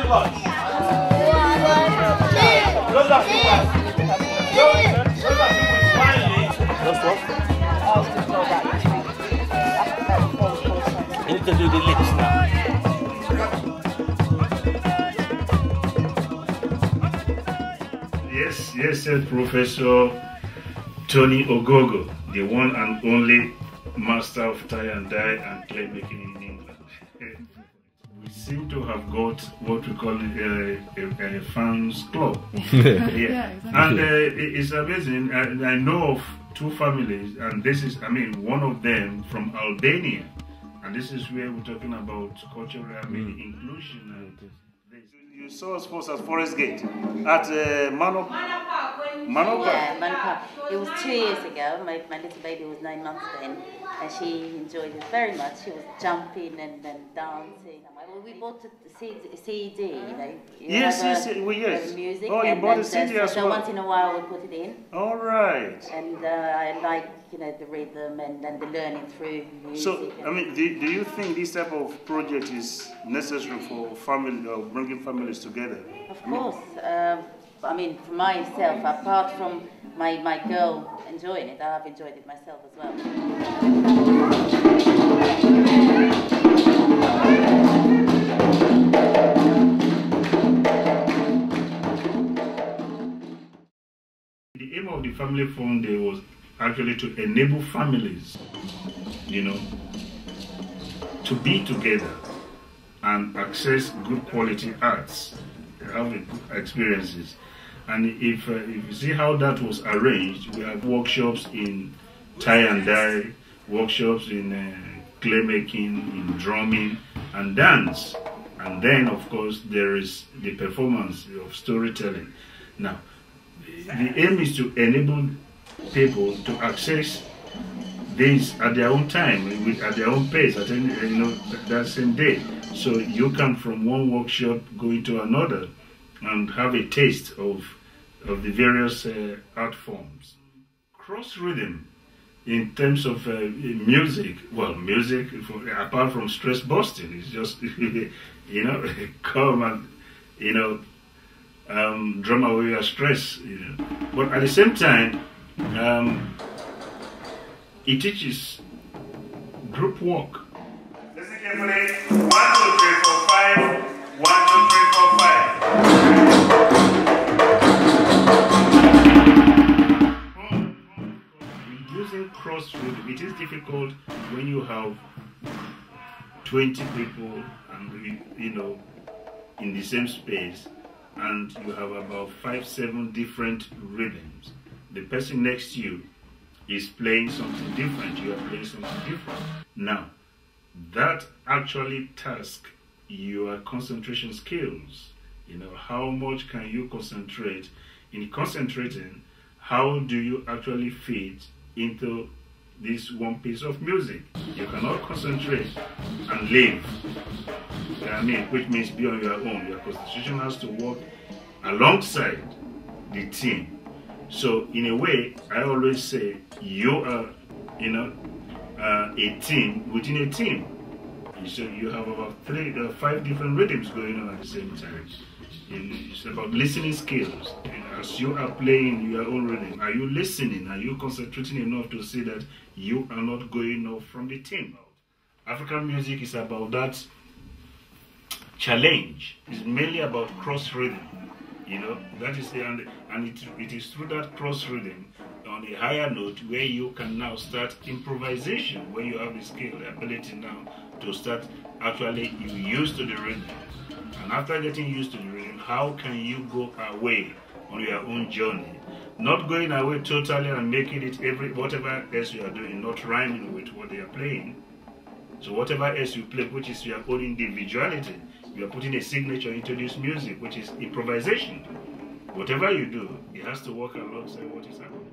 You need to do the lips now. Yes, said Professor Tony Ogogo, the one and only master of tie and dye and clay making in England. We seem to have got what we call a fans club. Yeah. Exactly. And it's amazing. I know of two families, and this is, one of them from Albania. And this is where we're talking about cultural, inclusion. You saw us first at Forest Gate at Manor Park. Yeah, Manor Park. It was 2 years ago. My little baby was 9 months then, and she enjoyed it very much. She was jumping and dancing. Well, we bought the CD, you know. Yes. Music. Oh, you bought a CD as well. So once in a while we put it in. All right. And I like, the rhythm and the learning through music. So, do you think this type of project is necessary for family or bringing families together? Of course. For myself, apart from my girl enjoying it, I have enjoyed it myself as well. The aim of the Family Fun Day was actually to enable families, to be together and access good quality arts, have experiences. And if you see how that was arranged, we have workshops in tie and dye, workshops in clay making, in drumming and dance. And then, of course, there is the performance of storytelling. Now, the aim is to enable people to access this at their own time, at their own pace, at that same day. So you can, from one workshop, go into another and have a taste of the various art forms. Cross rhythm, in terms of music, apart from stress busting, it's just come and drum away your stress. But at the same time, it teaches group work. Listen carefully. 1, 2, 3, 4, 5. 1, 2, 3, 4, 5. Using cross rhythm, it is difficult when you have 20 people and in the same space, and you have about 5-7 different rhythms. The person next to you is playing something different, you are playing something different. Now, that actually tasks your concentration skills. How much can you concentrate? In concentrating, how do you actually fit into this one piece of music? You cannot concentrate and live. Which means be on your own. Your concentration has to work alongside the team. So in a way, I always say you are, a team within a team. So you have about 5 different rhythms going on at the same time. It's about listening skills. As you are playing your own rhythm, are you listening? Are you concentrating enough to see that you are not going off from the team? African music is about that challenge. It's mainly about cross rhythm. That is it is through that cross rhythm on a higher note where you can now start improvisation, where you have the skill, the ability now to start actually used to the rhythm. And after getting used to the rhythm, how can you go away on your own journey? Not going away totally and making it whatever else you are doing, not rhyming with what they are playing. So whatever else you play, which is your own individuality, you are putting a signature into this music, which is improvisation. Whatever you do, it has to work alongside what is happening.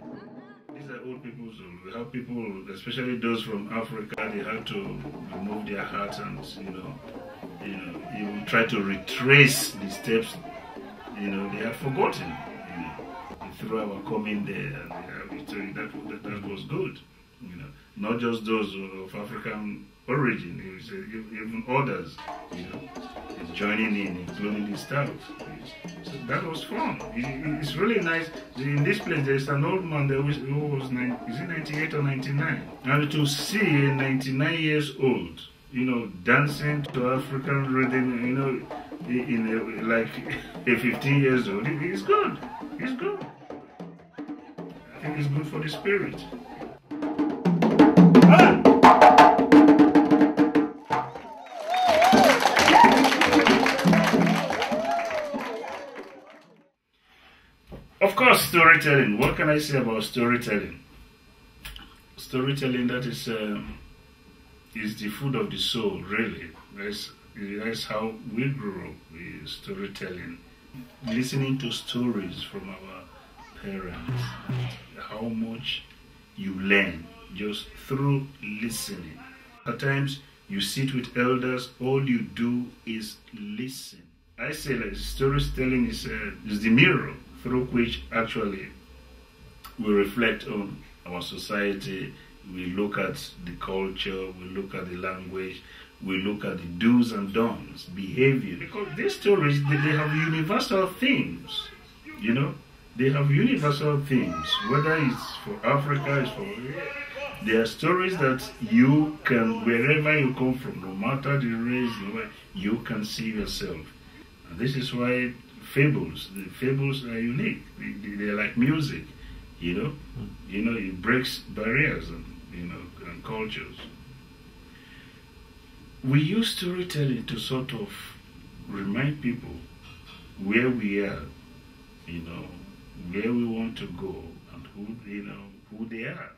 These are old people's zone. We have people, especially those from Africa, they have to remove their hats and you try to retrace the steps. They have forgotten. Through our coming there, that was good. Not just those of African origin, even others. joining in, including the staff. So that was fun. It's really nice. In this place, there's an old man who was, is it 98 or 99? And to see a 99 years old, you know, dancing to African rhythm, you know, like a 15 years old, it's good. It's good. I think it's good for the spirit. Of course, storytelling. What can I say about storytelling? Storytelling, that is the food of the soul, really. That's how we grew up, with storytelling. Listening to stories from our parents, how much you learn just through listening. At times, you sit with elders, all you do is listen. I say that storytelling is the mirror through which actually we reflect on our society, we look at the culture, we look at the language, we look at the do's and don'ts, behavior. Because these stories, they have universal themes, you know? They have universal themes, whether it's for Africa, it's for... There are stories that you can, wherever you come from, no matter the race, you can see yourself. And this is why the fables are unique. They're like music, you know. You know, it breaks barriers and, you know, and cultures. We use storytelling to sort of remind people where we are, you know, where we want to go, and who, you know, who they are.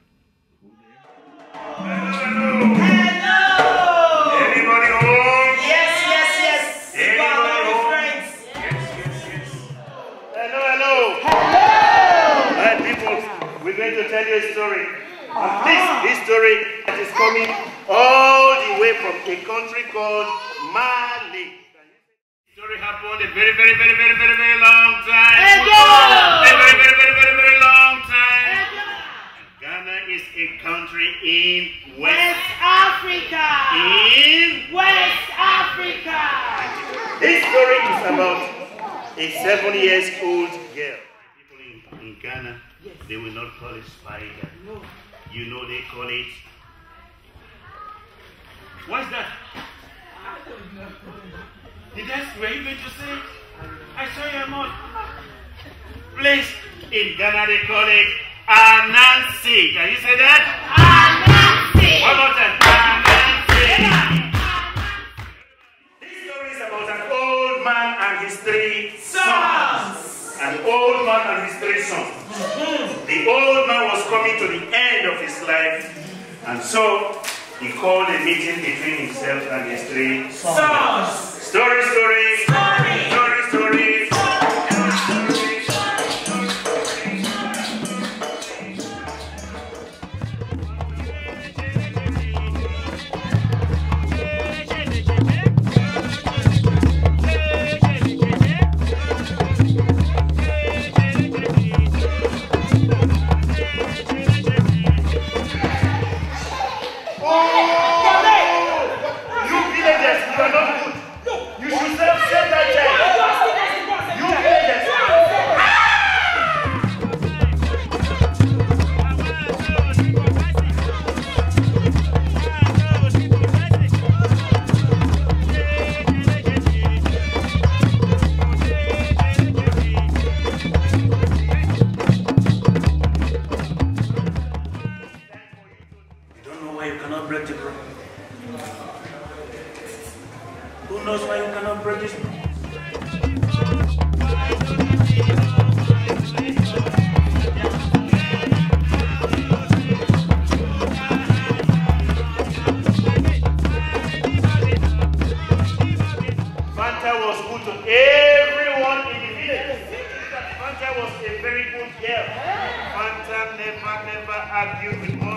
Hello! Hello! Everybody home? Yes. Everybody home? Friends. Yes. Hello! Hello! Alright, people, we're going to tell you a story. And this story that is coming all the way from a country called Mali. The story happened a very long time ago. A very long time. Ghana is a country in West Africa. In West Africa. This story is about a 7-year-old girl. People in Ghana, they will not call it spider. No. You know they call it... What's that? Were you going to say it? I saw your mouth. Please, in Ghana they call it Anansi. Can you say that? Anansi. One more time. Anansi. This story is about an old man and his 3 sons. An old man and his 3 sons. The old man was coming to the end of his life, and so he called a meeting between himself and his 3 sons. Story. Who knows why you cannot break this? Fanta was good to everyone in the village. Fanta was a very good girl. Fanta never argued with mom.